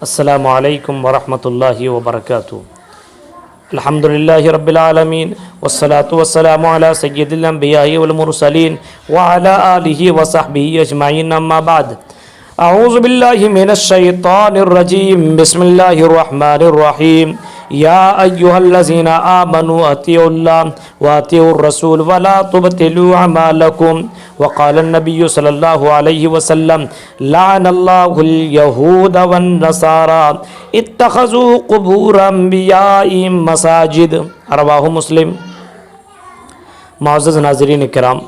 السلام علیکم ورحمۃ اللہ وبرکاتہ۔ الحمدللہ رب العالمین والصلاة والسلام علی سید الانبیاء والمرسلین وعلی آلہ وصحبہ اجمعین، اما بعد۔ اعوذ باللہ من الشیطان الرجیم، بسم اللہ الرحمن الرحیم۔ یا ایہا الذین آمنوا اطیعوا اللہ واطیعوا الرسول ولا تبطلوا اعمالکم۔ وقال النبی صلی اللہ علیہ وسلم لعن اللہ الیہود والنصارى اتخذوا قبور انبیائهم مساجد، رواہ مسلم۔ معزز ناظرین کرام،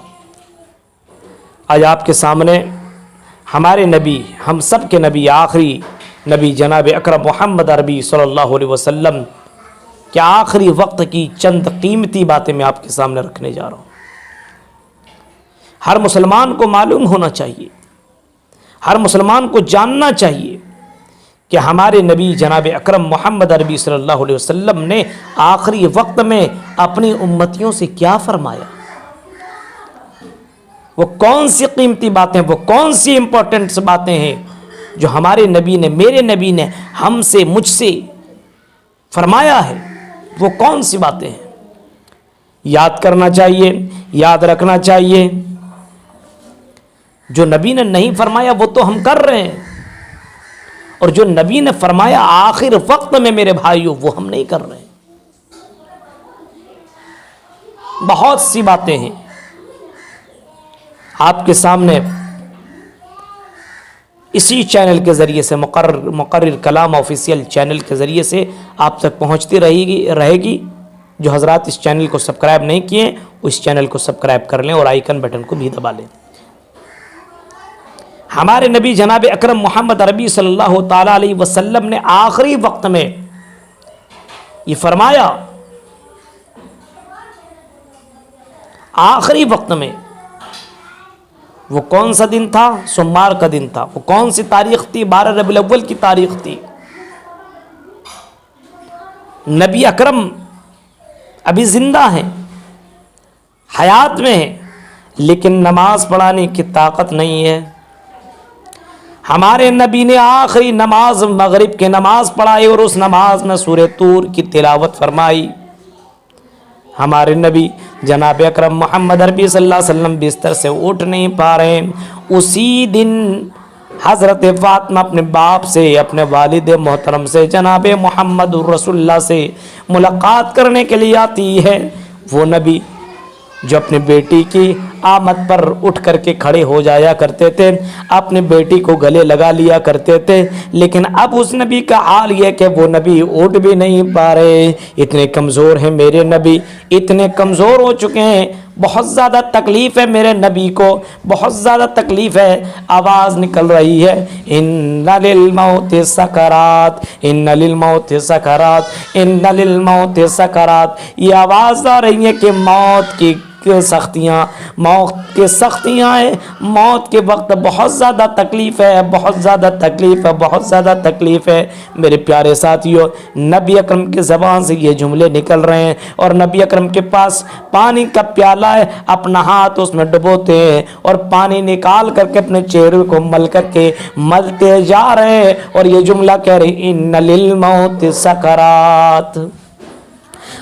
آج آپ کے سامنے ہمارے نبی، ہم سب کے نبی، آخری نبی جناب اکرم محمد عربی صلی اللہ علیہ وسلم کے آخری وقت کی چند قیمتی باتیں میں آپ کے سامنے رکھنے جا رہا ہوں۔ ہر مسلمان کو معلوم ہونا چاہیے، ہر مسلمان کو جاننا چاہیے کہ ہمارے نبی جناب اکرم محمد عربی صلی اللہ علیہ وسلم نے آخری وقت میں اپنی امتیوں سے کیا فرمایا، وہ کون سی قیمتی باتیں، وہ کون سی امپورٹنٹ باتیں ہیں جو ہمارے نبی نے، میرے نبی نے ہم سے، مجھ سے فرمایا ہے، وہ کون سی باتیں ہیں۔ یاد کرنا چاہیے، یاد رکھنا چاہیے۔ جو نبی نے نہیں فرمایا وہ تو ہم کر رہے ہیں، اور جو نبی نے فرمایا آخر وقت میں میرے بھائیوں، وہ ہم نہیں کر رہے ہیں۔ بہت سی باتیں ہیں آپ کے سامنے، اسی چینل کے ذریعے سے، مقرر کلام آفیشیل چینل کے ذریعے سے آپ تک پہنچتی رہے گی۔ جو حضرات اس چینل کو سبسکرائب نہیں کیے ہیں، اس چینل کو سبسکرائب کر لیں اور آئیکن بٹن کو بھی دبا لیں۔ ہمارے نبی جناب اکرم محمد عربی صلی اللہ تعالی علیہ وسلم نے آخری وقت میں یہ فرمایا، آخری وقت میں، وہ کون سا دن تھا؟ سوموار کا دن تھا۔ وہ کون سی تاریخ تھی؟ 12 ربیع الاول کی تاریخ تھی۔ نبی اکرم ابھی زندہ ہیں، حیات میں ہیں، لیکن نماز پڑھانے کی طاقت نہیں ہے۔ ہمارے نبی نے آخری نماز مغرب کی نماز پڑھائی اور اس نماز میں سورہ طور کی تلاوت فرمائی۔ ہمارے نبی جناب اکرم محمد عربی صلی اللہ علیہ وسلم بستر سے اٹھ نہیں پا رہے۔ اسی دن حضرت فاطمہ اپنے باپ سے، اپنے والد محترم سے، جناب محمد رسول اللہ سے ملاقات کرنے کے لیے آتی ہے۔ وہ نبی جو اپنی بیٹی کی آمد پر اٹھ کر کے کھڑے ہو جایا کرتے تھے، اپنی بیٹی کو گلے لگا لیا کرتے تھے، لیکن اب اس نبی کا حال یہ کہ وہ نبی اٹھ بھی نہیں پا رہے۔ اتنے کمزور ہیں میرے نبی، اتنے کمزور ہو چکے ہیں، بہت زیادہ تکلیف ہے میرے نبی کو، بہت زیادہ تکلیف ہے۔ آواز نکل رہی ہے، ان للموت سکرات، ان للموت سکرات، ان للموت سکرات۔ یہ آواز آ رہی ہے کہ موت کی سختیاں، موت کے سختیاں ہیں، موت کے وقت بہت زیادہ تکلیف ہے، بہت زیادہ تکلیف ہے، بہت زیادہ تکلیف ہے۔ میرے پیارے ساتھیوں، نبی اکرم کی زبان سے یہ جملے نکل رہے ہیں، اور نبی اکرم کے پاس پانی کا پیالہ ہے، اپنا ہاتھ اس میں ڈبوتے ہیں اور پانی نکال کر کے اپنے چہرے کو مل کر کے ملتے جا رہے ہیں، اور یہ جملہ کہہ رہے ہیں ان للموت سکرات۔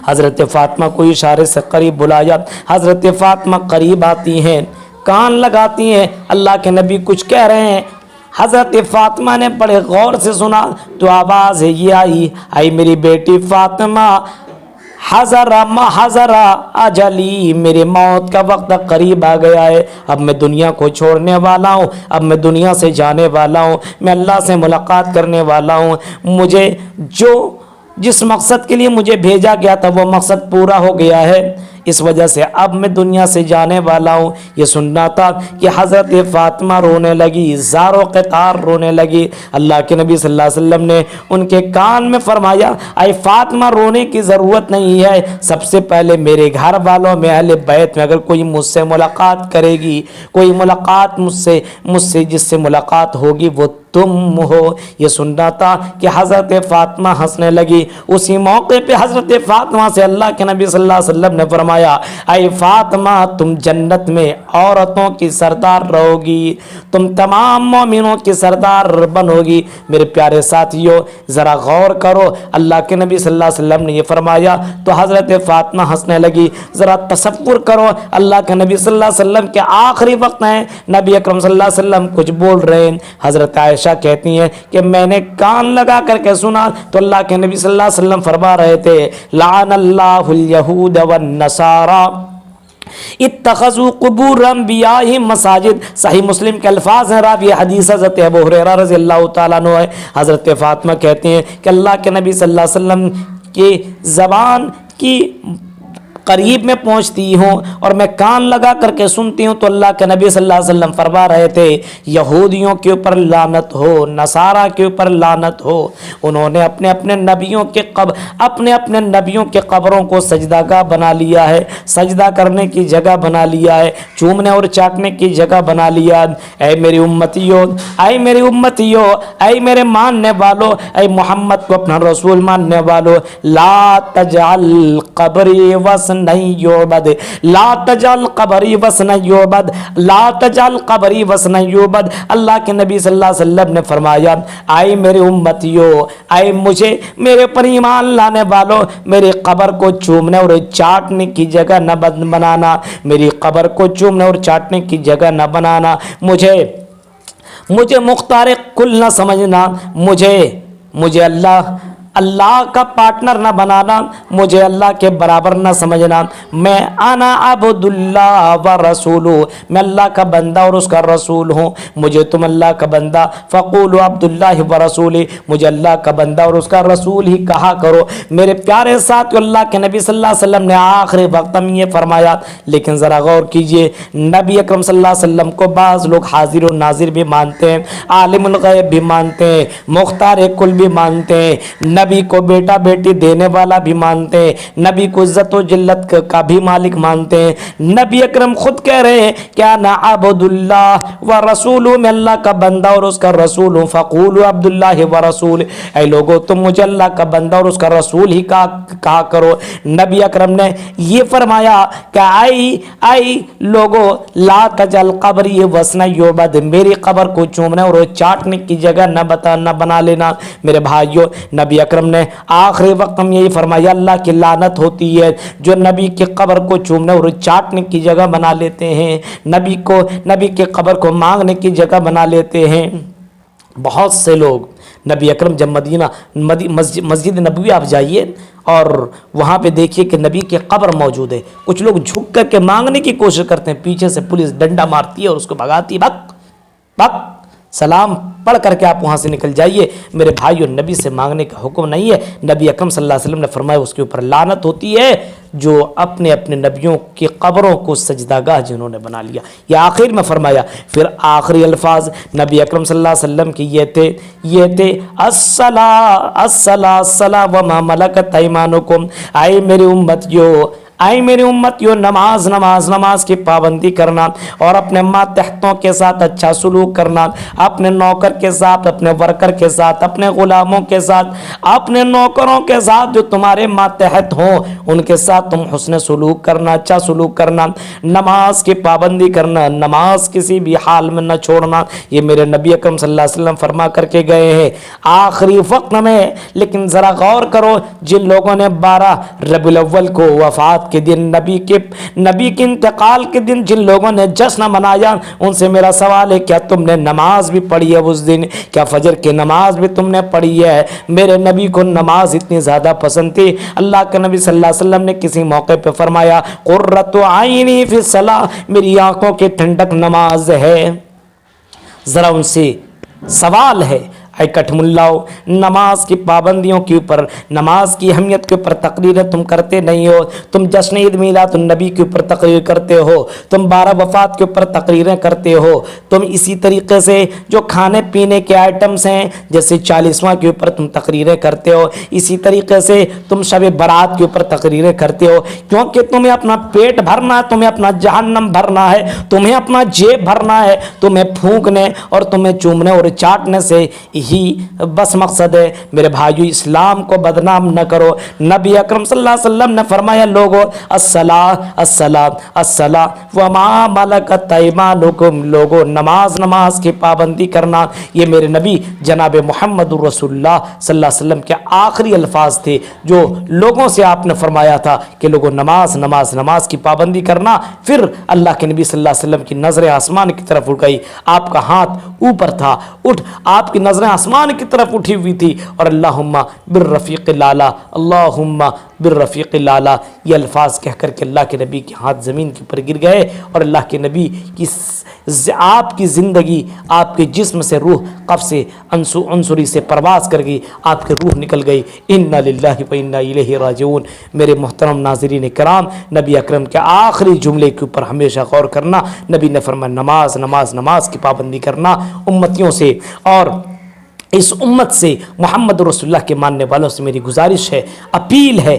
حضرت فاطمہ کو اشارے سے قریب بلایا۔ حضرت فاطمہ قریب آتی ہیں، کان لگاتی ہیں، اللہ کے نبی کچھ کہہ رہے ہیں۔ حضرت فاطمہ نے بڑے غور سے سنا تو آواز یہ آئی میری بیٹی فاطمہ، حضر اجلی، میرے موت کا وقت قریب آ گیا ہے، اب میں دنیا کو چھوڑنے والا ہوں، اب میں دنیا سے جانے والا ہوں، میں اللہ سے ملاقات کرنے والا ہوں۔ مجھے جس مقصد کے لیے مجھے بھیجا گیا تھا وہ مقصد پورا ہو گیا ہے، اس وجہ سے اب میں دنیا سے جانے والا ہوں۔ یہ سننا تھا کہ حضرت فاطمہ رونے لگی، زار و قطار رونے لگی۔ اللہ کے نبی صلی اللہ علیہ وسلم نے ان کے کان میں فرمایا، اے فاطمہ رونے کی ضرورت نہیں ہے، سب سے پہلے میرے گھر والوں میں، اہل بیت میں اگر کوئی مجھ سے ملاقات کرے گی، کوئی ملاقات مجھ سے جس سے ملاقات ہوگی وہ तुम हो। ये सुन रहा था कि हज़रत फ़ातिमा हंसने लगी। उसी मौके पे हज़रत फ़ातिमा से अल्लाह के नबी सल्लल्लाहु अलैहि वसल्लम ने फरमाया, ऐ फ़ातिमा तुम जन्नत में औरतों की सरदार रहोगी, तुम तमाम मोमिनों की सरदार बनोगी। मेरे प्यारे साथियों ज़रा गौर करो, अल्लाह के नबी सल्लल्लाहु अलैहि वसल्लम ने ये फरमाया तो हज़रत फ़ातिमा हंसने लगी। ज़रा तसव्वुर करो, अल्लाह के नबी सल्लल्लाहु अलैहि वसल्लम के आखिरी वक्त हैं, नबी अकरम सल्लल्लाहु अलैहि वसल्लम कुछ बोल रहे हैं। हज़रत आयशा कहती हैं कि मैंने कान लगा करके सुना तो अल्लाह के नबी सल्लल्लाहु अलैहि वसल्लम फरमा रहे थे, लाअनल्लाहुल यहूद वन नसारा इत्तखज़ू क़ुबूर अंबियाइहिम मसाजिद। सही मुस्लिम के अल्फाज हैं, रावी हदीस हज़रत अबू हुरैरा रज़ियल्लाहु ताला अन्हु है। हज़रत फ़ातिमा कहती हैं कि अल्लाह के नबी सल्लल्लाहु अलैहि वसल्लम की ज़बान की करीब में पहुंचती हूँ और मैं कान लगा करके सुनती हूँ तो अल्लाह के नबी सल्लल्लाहु अलैहि वसल्लम फरमा रहे थे, यहूदियों के ऊपर लानत हो, नसारा के ऊपर लानत हो। उन्होंने अपने अपने नबियों के कब्रों को सजदागाह बना लिया है, सजदा करने की जगह बना लिया है, चूमने और चाटने की जगह बना लिया। ऐ मेरी उम्मतियों, ऐ मेरी उम्मतियों, ऐ मेरे मानने वालों, ऐ मोहम्मद को अपना रसूल मानने वालों, ला तजअल कब्री वसन नहीं योबद, ला तजल कबरी वसन योबद, ला तजल कबरी वसन योबद। अल्लाह के नबी सल्लल्लाहु अलैहि वसल्लम ने फरमाया, आए मेरे उम्मतियों, आए मुझे मेरे पर ईमान लाने वालों, मेरी कब्र को चूमने और चाटने की जगह न बनाना, मेरी कब्र को चूमने और चाटने की जगह न बनाना। मुझे मुख्तार कुल न समझना, मुझे अल्लाह का पार्टनर ना बनाना, मुझे अल्लाह के बराबर ना समझना। मैं आना अब्दुल्लाह व रसूलु, मैं अल्लाह का बंदा और उसका रसूल हूँ। मुझे तुम अल्लाह का बंदा फ़क़ूलु अब्दुल्लाह व रसूली, मुझे अल्लाह का बंदा और उसका रसूल ही कहा करो। मेरे प्यारे साथ अल्लाह के नबी सल्लल्लाहु अलैहि वसल्लम ने आखिरी वक्त में ये फरमाया। लेकिन ज़रा गौर कीजिए, नबी अकरम सल्लल्लाहु अलैहि वसल्लम को बाज़ लोग हाजिर और नाजिर भी मानते हैं, आलिमुल गैब भी मानते हैं, मुख्तार कुल भी मानते हैं, नबी को बेटा बेटी देने वाला भी मानते हैं, नबी को इज्जत और जिल्लत का भी मालिक मानते हैं। नबी अकरम खुद कह रहे हैं क्या ना अब्दुल्लाह व रसूलु, मैं अल्लाह का बंदा और उसका रसूल हूँ। फ़क़ूलु अब्दुल्लाह व रसूल, ऐ लोगो तुम मुझे अल्लाह का बंदा और उसका रसूल ही कहा करो। नबी अकरम ने ये फरमाया कि आई लोगो ला तजल कब्री वसना योबद, मेरी कब्र को चूमने और चाटने की जगह न बना लेना। मेरे भाइयों, नबी अकरम ने आखिरी वक्त में यही फरमाया, अल्लाह की लानत होती है जो नबी के कब्र को चूमने और चाटने की जगह बना लेते हैं, नबी के कब्र को मांगने की जगह बना लेते हैं। बहुत से लोग नबी अकरम जब मस्जिद नबवी आप जाइए और वहाँ पे देखिए कि नबी के कब्र मौजूद है, कुछ लोग झुक करके मांगने की कोशिश करते हैं, पीछे से पुलिस डंडा मारती है और उसको भगाती है, भग सलाम पढ़ करके आप वहाँ से निकल जाइए। मेरे भाइयों, नबी से मांगने का हुक्म नहीं है। नबी अकरम सल्लल्लाहु अलैहि वसल्लम ने फरमाया उसके ऊपर लानत होती है जो अपने अपने नबियों की कब्रों को सजदागाह जिन्होंने बना लिया। ये आखिर में फरमाया। फिर आखिरी अल्फाज नबी अकरम सल्लल्लाहु अलैहि वसल्लम की ये थे अस्सला व मा मलकत अयमानुकुम, आए मेरी उम्मतियों, नमाज की पाबंदी करना और अपने मातहतों के साथ अच्छा सुलूक करना, अपने नौकर के साथ, अपने वर्कर के साथ, अपने गुलामों के साथ, अपने नौकरों के साथ जो तुम्हारे मातहत हों उनके साथ तुम हुस्न सुलूक करना, अच्छा सुलूक करना, नमाज की पाबंदी करना, नमाज किसी भी हाल में न छोड़ना। ये मेरे नबी अकरम सल्लल्लाहु अलैहि वसल्लम फरमा करके गए हैं आखिरी वक्त में। लेकिन ज़रा गौर करो, जिन लोगों ने 12 रबीउल अव्वल को वफात के दिन, नबी के इंतकाल के दिन जिन लोगों ने जश्न मनाया, उनसे मेरा सवाल है क्या तुमने नमाज भी पढ़ी है उस दिन? क्या फजर की नमाज भी तुमने पढ़ी है? मेरे नबी को नमाज इतनी ज़्यादा पसंद थी, अल्लाह के नबी सल्लल्लाहु अलैहि वसल्लम ने किसी मौके पर फरमाया कुर्रतु आइनी फी सलाह, मेरी आंखों की ठंडक नमाज है। ज़रा उनसे सवाल है, कठ मुल्लाओ, नमाज की पाबंदियों के ऊपर, नमाज की अहमियत के ऊपर तकरीरें तुम करते नहीं हो। तुम जश्न ईद मिलाद नबी के ऊपर तकरीर करते हो, तुम 12 वफात के ऊपर तकरीरें करते हो, तुम इसी तरीके से जो खाने पीने के आइटम्स हैं जैसे 40वां के ऊपर तुम तकरीरें करते हो, इसी तरीके से तुम शब बारात के ऊपर तकरीरें करते हो, क्योंकि तुम्हें अपना पेट भरना है, तुम्हें अपना जहन्नम भरना है, तुम्हें अपना जेब भरना है, तुम्हें फूंकने और तुम्हें चूमने और चाटने से ही बस मकसद है। मेरे भाइयों, इस्लाम को बदनाम न करो। नबी अकरम सल्लल्लाहु अलैहि वसल्लम ने फरमाया, लोगो अस्सला अस्सला अस्सला व मा मलकत अयमानुकुम, लोगो नमाज, नमाज की पाबंदी करना। ये मेरे नबी जनाब मुहम्मद रसूलुल्लाह सल्लल्लाहु अलैहि वसल्लम के आखिरी अल्फाज थे जो लोगों से आपने फरमाया था कि लोगों नमाज, नमाज, नमाज की पाबंदी करना। फिर अल्लाह के नबी सल्लल्लाहु अलैहि वसल्लम की नजरें आसमान की तरफ उठ गई, आपका हाथ ऊपर था, आपकी नजरें आसमान की तरफ उठी हुई थी और अल्लाहुम्मा बिर्रफीक़िल आला, अल्लाहुम्मा बिर्रफीक़िल आला, ये अल्फाज कह कर के अल्लाह के नबी के हाथ ज़मीन के ऊपर गिर गए और अल्लाह के नबी की आपकी ज़िंदगी, आपके जिस्म से रूह कब से अंसुरी से परवास कर गई, आपकी रूह निकल गई। इन्ना लिल्लाहि व इन्ना इलैहि राजिऊन। मेरे मोहतरम नाज़रीन कराम, नबी अकरम के आखिरी जुमले के ऊपर हमेशा गौर करना। नबी ने फरमाया, नमाज, नमाज, नमाज की पाबंदी करना उम्मतियों से। और इस उम्मत से, मोहम्मद रसूलुल्लाह के मानने वालों से मेरी गुजारिश है, अपील है,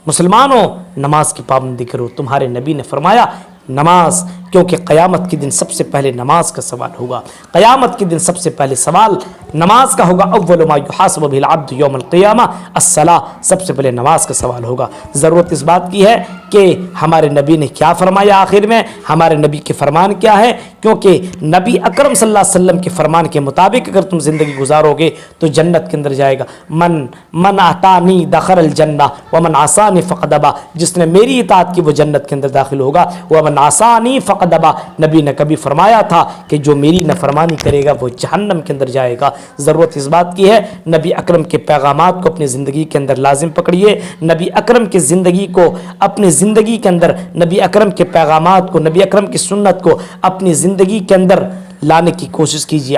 मुसलमानों नमाज की पाबंदी करो। तुम्हारे नबी ने फरमाया नमाज, क्योंकि क़यामत के दिन सबसे पहले नमाज का सवाल होगा। क़यामत के दिन सबसे पहले सवाल नमाज का होगा। अव्वलु मा युहासबु बिल अब्दु यौमल क़ियामा अस्सला, सबसे पहले नमाज का सवाल होगा। ज़रूरत इस बात की है कि हमारे नबी ने क्या फरमाया आखिर में, हमारे नबी के फरमान क्या है, क्योंकि नबी अकरम सल्लल्लाहु अलैहि वसल्लम के फरमान के मुताबिक अगर तुम ज़िंदगी गुजारोगे तो जन्नत के अंदर जाएगा। मन अतानी दखल जन्ना व मन आसानी फ़क़दबा, जिसने मेरी इताअत की वो जन्नत के अंदर दाखिल होगा। व मन आसानी फ़क़दबा, नबी ने कभी फरमाया था कि जो मेरी नफरमानी करेगा वो जहन्नम के अंदर जाएगा। ज़रूरत इस बात की है, नबी अकरम के पैगामात को अपनी ज़िंदगी के अंदर लाजिम पकड़िए। नबी अकरम की ज़िंदगी को, अपनी ज़िंदगी के अंदर नबी अकरम के पैगामात को, नबी अकरम की सुन्नत को अपनी ज़िंदगी के अंदर लाने की कोशिश कीजिए।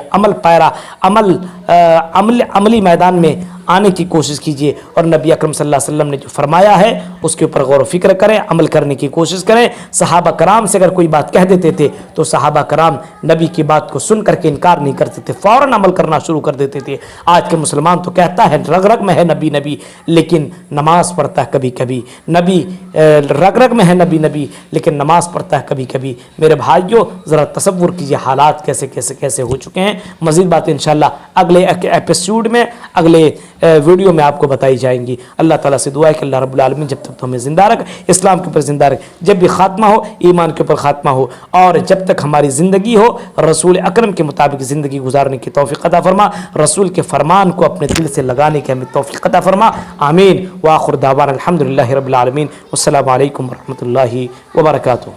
अमली मैदान में आने की कोशिश कीजिए और नबी अकरम सल्लल्लाहु अलैहि वसल्लम ने जो फरमाया है उसके ऊपर गौर व फिक्र करें, अमल करने की कोशिश करें। सहाबा कराम से अगर कोई बात कह देते थे तो सहाबा कराम नबी की बात को सुन करके इनकार नहीं करते थे, फ़ौरन अमल करना शुरू कर देते थे। आज के मुसलमान तो कहता है रग रग में है नबी नबी, लेकिन नमाज पढ़ता है कभी कभी। नबी रग रग में है नबी नबी, लेकिन नमाज पढ़ता है कभी कभी। मेरे भाइयों, ज़रा तसव्वुर कीजिए हालात कैसे कैसे कैसे हो चुके हैं। मज़ीद बातें इंशाअल्लाह अगले एपिसोड में, अगले वीडियो में आपको बताई जाएंगी। अल्लाह ताला से दुआ है कि अल्लाह रब्बुल आलमीन जब तक तो हमें ज़िंदा रख, इस्लाम के ऊपर ज़िंदा रख, जब भी खात्मा हो ईमान के ऊपर खात्मा हो, और जब तक हमारी ज़िंदगी हो रसूल अकरम के मुताबिक ज़िंदगी गुजारने की तौफ़ीक़ अता फरमा। रसूल के फरमान को अपने दिल से लगाने की हमें तौफ़ीक़ अता फरमा। आमीन। व आखिर दावाना अल्हम्दुलिल्लाहि रब्बिल आलमीन। अस्सलामु अलैकुम व रहमतुल्लाहि व बरकातुहू।